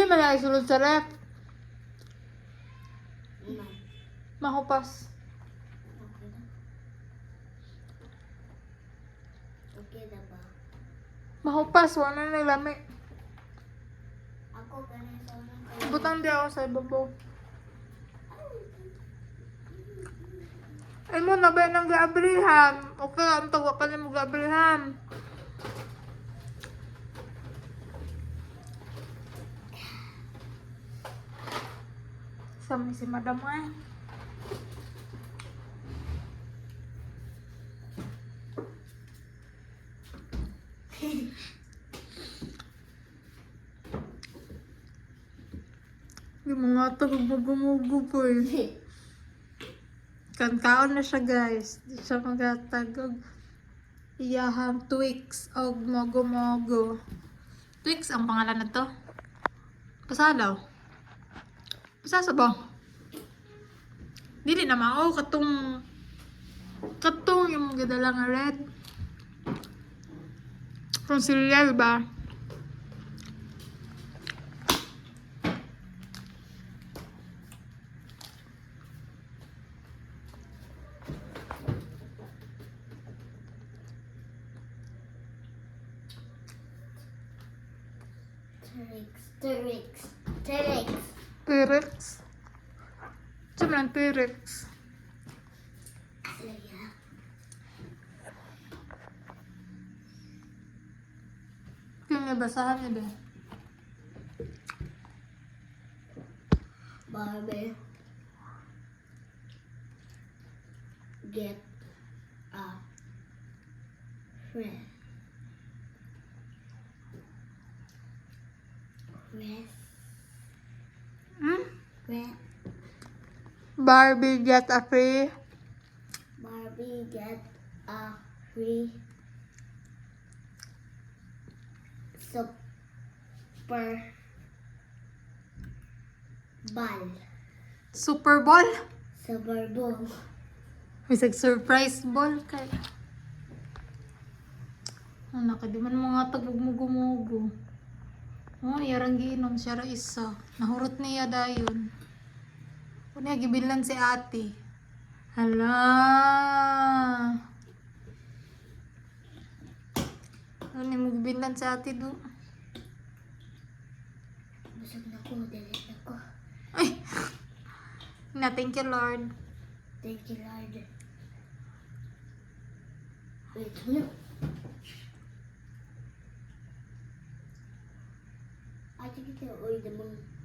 man na isulod sa ref. Ma. Mahupas. Okay na. Okay na ba? Mahupas, wala na lami. Ako ganun sa unang kayo. Butang di ako sa ibabaw. Ay mo na ba ng Gabrihan? Okay, ang tawa pa ni mo Gabrihan. Sami si madam ay. Yung mga tagag-gumugo po eh. Kankaon na siya guys. Di siya magatagog. Iyahang Twix o Mogo-Mogo. Twix ang pangalan na to. Pasalaw. Pasasa ba? Dili na mao katong yung gadala nga red. Kung cereal ba? Pyrex. Cuman Pyrex. Saya. Yung nabasahan niya din. Barbie. Get a friend. Rest. Rest. Barbie get a free. Barbie get a free super ball. Super Bowl. Super Bowl. Isag surprise ball kay. Ano ka di man mga tagugmugo-mugo. Oh, yarang giinom siya ra isa. Nahurot niya dayon. Kunya gibilan si ate. Hala. Ano mo gibilan si ate do? Busog na ko, delete na ko. Ay. Na thank you Lord. Thank you, Lord. Wait, no. I think it's the oil the moon.